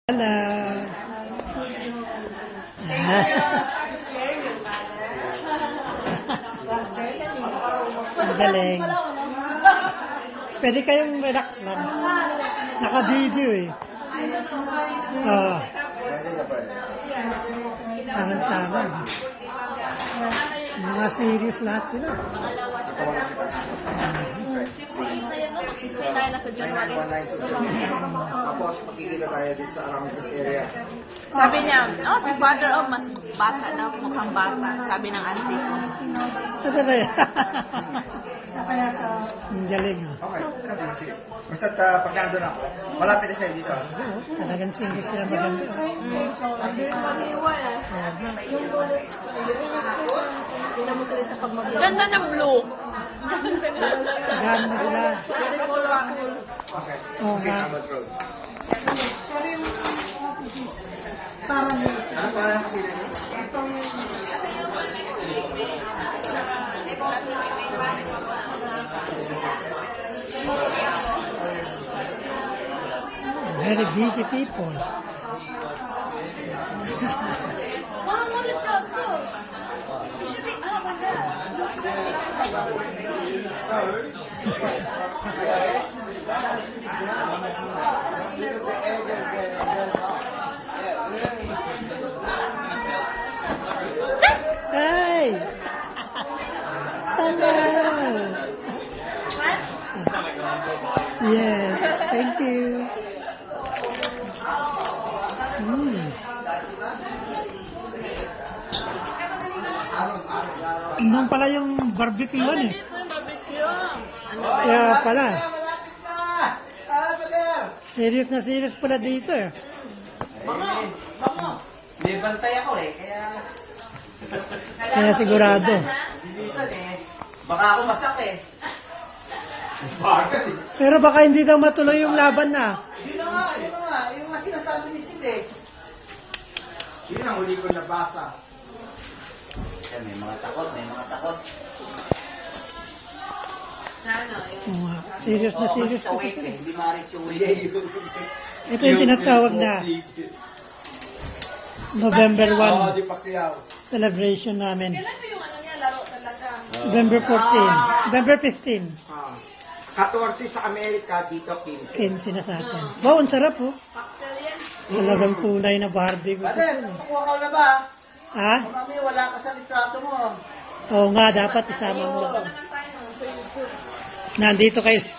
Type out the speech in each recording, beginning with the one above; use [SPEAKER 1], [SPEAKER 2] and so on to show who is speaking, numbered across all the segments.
[SPEAKER 1] Hello. Ang galing. Pwede kayong relax lang. Naka-video eh. Oo. Tama-tama. Mga serious lahat sila.
[SPEAKER 2] Nasa January.
[SPEAKER 3] Tapos makikita tayo dito sa around this area.
[SPEAKER 2] Sabi niya, oh, si father, oh, mas bata daw, mukhang bata. Sabi ng auntie ko.
[SPEAKER 1] Ito na yan. Ang galing.
[SPEAKER 3] Okay, sige. Basta pag nandun ako, malapit na sa'yo dito.
[SPEAKER 1] Talagang serious sila maganda.
[SPEAKER 2] Ganda ng blue.
[SPEAKER 1] Ganda sila.
[SPEAKER 3] Okay.
[SPEAKER 1] Oo
[SPEAKER 3] Sige,
[SPEAKER 1] nga.
[SPEAKER 3] Abbott Road. Ano pangalan mo sila niyo?
[SPEAKER 1] Very busy people.
[SPEAKER 4] Mom, what did y'all do? It should be up like that.
[SPEAKER 1] Hey! Hello! Yes, thank you. Nung pala yung barbecue eh. Kaya pala. Serious pala dito eh.
[SPEAKER 3] May bantay ako eh, kaya...
[SPEAKER 1] Kaya sigurado.
[SPEAKER 3] Bilisan eh. Baka ako masak eh. Bagal eh.
[SPEAKER 1] Pero baka hindi daw matuloy yung laban na.
[SPEAKER 3] Yun na nga. Yung nga sinasabi ni Sid eh. Yun ang huli ko nabasa. May mga takot.
[SPEAKER 1] Oo nga. Serious na serious
[SPEAKER 3] Sa
[SPEAKER 1] pa
[SPEAKER 3] weight
[SPEAKER 1] sila.
[SPEAKER 3] eh. Hindi ma-reach yung weight.
[SPEAKER 1] Ito yung tinatawag na November 1 celebration namin.
[SPEAKER 2] Kailan mo yung ano niya, laro talaga?
[SPEAKER 1] November 14. November 15.
[SPEAKER 3] 14 sa Amerika, dito 15.
[SPEAKER 1] 15 na sa atin. Wow, ang sarap oh.
[SPEAKER 2] Cocktail yan.
[SPEAKER 1] Talagang tunay na barbecue.
[SPEAKER 3] Baden, kukuha ka na ba?
[SPEAKER 1] Ha?
[SPEAKER 3] Mami, wala ka sa litrato mo.
[SPEAKER 1] Oo nga, dapat isama mo. Nandito kayo sa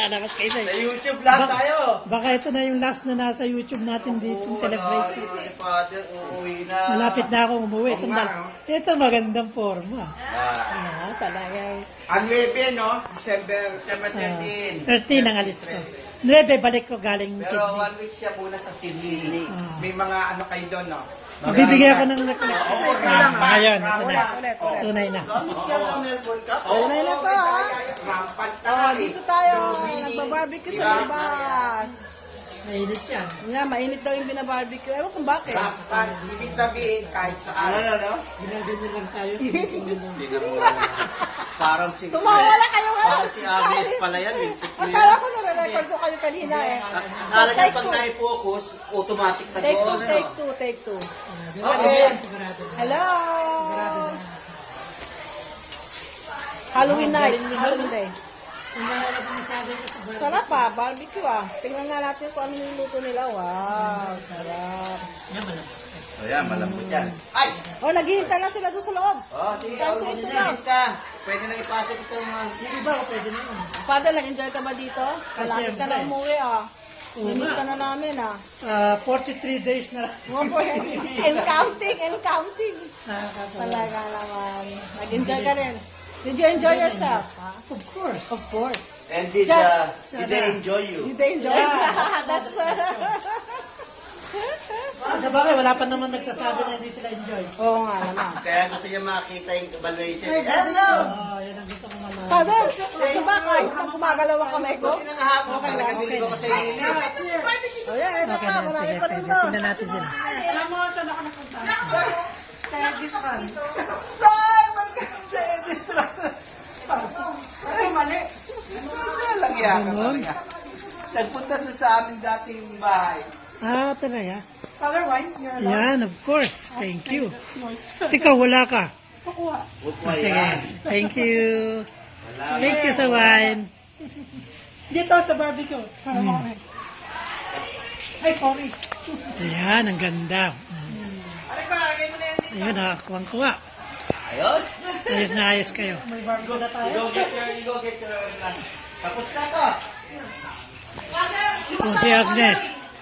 [SPEAKER 1] lalabas kayo
[SPEAKER 3] Sa
[SPEAKER 1] sa
[SPEAKER 3] YouTube lang tayo.
[SPEAKER 1] Baka ito na yung last na nasa YouTube natin dito, celebration.
[SPEAKER 3] Father, uuwi na.
[SPEAKER 1] Malapit na akong umuwi.
[SPEAKER 3] Oo nga,
[SPEAKER 1] Ito magandang forma.
[SPEAKER 3] Ah.
[SPEAKER 1] Talagang
[SPEAKER 3] Ang 9, no? December 13.
[SPEAKER 1] 13 ang alis ko. 9, balik ko galing
[SPEAKER 3] Pero
[SPEAKER 1] Sydney.
[SPEAKER 3] 1 week siya muna sa Sydney. May mga ano kayo doon, no?
[SPEAKER 1] Bibigyan ako ng ngayon. Ito na. Tunay na.
[SPEAKER 3] Tunay na to, ha?
[SPEAKER 2] Dito tayo, nagbabarbecue sa labas.
[SPEAKER 1] Mainit yan.
[SPEAKER 2] Nga, mainit daw yung binabarbecue. Ewan kung bakit.
[SPEAKER 3] Ibig sabihin, kahit saan. Ano?
[SPEAKER 1] Ginagano lang tayo.
[SPEAKER 3] Parang si...
[SPEAKER 2] Tumawa na kayo nga.
[SPEAKER 3] Parang si ABS pala yan.
[SPEAKER 2] Akala ko nare-record ko kayo kanina eh.
[SPEAKER 3] Akala niya pag na-focus, automatic na
[SPEAKER 2] Take
[SPEAKER 3] doon.
[SPEAKER 2] two, take two.
[SPEAKER 3] Okay.
[SPEAKER 2] Hello! Halloween night, Halloween day. Sarap pa, barbecue ah. Tingnan nga natin kung ano yung luto nila. Wow, sarap.
[SPEAKER 3] O yan, malambot yan. Ay!
[SPEAKER 2] Oh, naghihintay na sila doon sa loob.
[SPEAKER 3] Oh, sige.
[SPEAKER 2] Time to eat na.
[SPEAKER 3] Lista. Pwede na ipasok ito mga...
[SPEAKER 1] Iba ko pwede na yun.
[SPEAKER 2] Father, nag-enjoy ka ba dito? Malapit ka na
[SPEAKER 1] syempre.
[SPEAKER 2] umuwi ah. Nimiss ka na namin ah.
[SPEAKER 1] 43 days na lang.
[SPEAKER 2] And counting, and counting.
[SPEAKER 1] Nakakatawa.
[SPEAKER 2] Talaga naman. Nag-enjoy ka rin. Did you enjoy yourself?
[SPEAKER 1] Of course.
[SPEAKER 2] Of course.
[SPEAKER 3] And
[SPEAKER 2] Just-
[SPEAKER 3] did they enjoy you?
[SPEAKER 2] Did they enjoy? That's
[SPEAKER 1] Sa bagay, wala pa naman nagsasabi na hindi sila enjoy.
[SPEAKER 2] Oo nga naman.
[SPEAKER 3] Kaya gusto niya makita yung evaluation. Hello!
[SPEAKER 1] Yan ang gusto ko malaman.
[SPEAKER 2] Father, ito ba kahit na gumagalaw ang kamay ko?
[SPEAKER 3] Buti na nga hapon, talaga bili ko kasi yun.
[SPEAKER 2] O yan, ito
[SPEAKER 1] Okay
[SPEAKER 2] pa,
[SPEAKER 1] na,
[SPEAKER 2] marami
[SPEAKER 1] sige,
[SPEAKER 2] pa rin
[SPEAKER 1] pwede.
[SPEAKER 2] doon.
[SPEAKER 1] Tingnan natin sila.
[SPEAKER 3] Ay, magkakasya edis lang. Ay, mali. Ano lang yan? Nagpunta sa amin dating bahay.
[SPEAKER 1] Ah, talaga?
[SPEAKER 5] Color wine, you're allowed.
[SPEAKER 1] Yan, of course. Thank you.
[SPEAKER 5] It's yours.
[SPEAKER 1] Ikaw, wala ka.
[SPEAKER 5] Kukuha.
[SPEAKER 1] Sige. Thank you. Thank you sa wine.
[SPEAKER 5] Dito sa barbecue. Para mo kami. Ay, sorry.
[SPEAKER 1] Ayan, ang ganda. Ayan, nakakuha-kuha.
[SPEAKER 3] Ayos?
[SPEAKER 1] Ayos na ayos kayo.
[SPEAKER 5] May barbecue na tayo.
[SPEAKER 3] You go get your tapos na to.
[SPEAKER 1] O, si Agnes.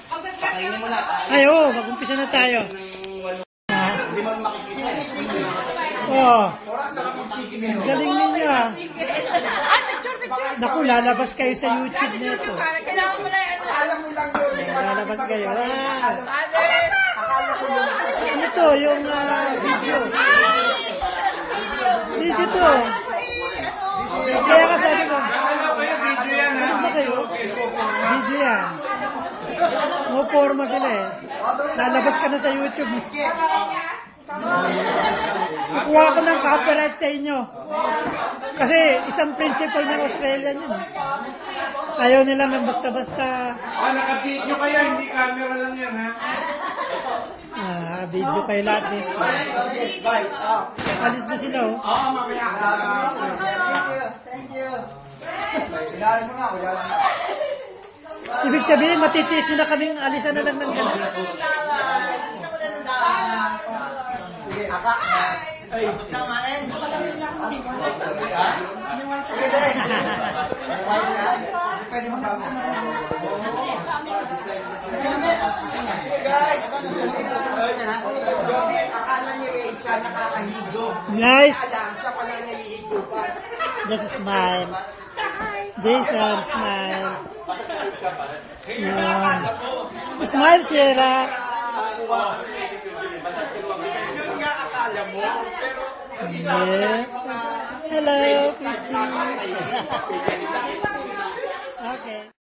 [SPEAKER 3] Pakainin mo na.
[SPEAKER 1] Ay, oo, mag-umpisa na tayo.
[SPEAKER 3] Hindi mo makikita.
[SPEAKER 1] Oh,
[SPEAKER 3] Orang sarap ng chicken nito.
[SPEAKER 1] galing ninyo ah. Naku, lalabas kayo sa YouTube nito.
[SPEAKER 2] Kailangan mo na yan.
[SPEAKER 3] Alam mo lang yun.
[SPEAKER 1] Lalabas kayo. Ah,
[SPEAKER 2] Father!
[SPEAKER 1] ano to, yung video. Video to. Kaya ka sabi ko, ano ba kayo? Video yan. Mo forma sila eh. Lalabas ka na sa YouTube. Kukuha ko ng copyright sa inyo. Kasi isang principle ng Australia yun. Ayaw nila ng basta-basta.
[SPEAKER 6] Naka-video kayo, hindi camera lang yan, ha?
[SPEAKER 1] Video kayo lahat eh. Alis na sila oh.
[SPEAKER 3] Oo, mamaya. Thank you. Kailangan mo nga, wala lang.
[SPEAKER 1] Ibig sabihin, matitiis nyo na kaming alisan na lang ng gano'n.
[SPEAKER 3] Sige, aka. Ay, tapos na kumain. Sige, Dek. Pwede magkamo. Sige, guys. Akala niyo eh, siya nakakahigo.
[SPEAKER 1] Nice.
[SPEAKER 3] Alam, siya pala nahihigupan.
[SPEAKER 1] Just smile. Jason, smile. Yeah. Smile, Sierra.
[SPEAKER 3] Yun nga akala mo, pero
[SPEAKER 1] Yeah. Hello, Christy. Okay.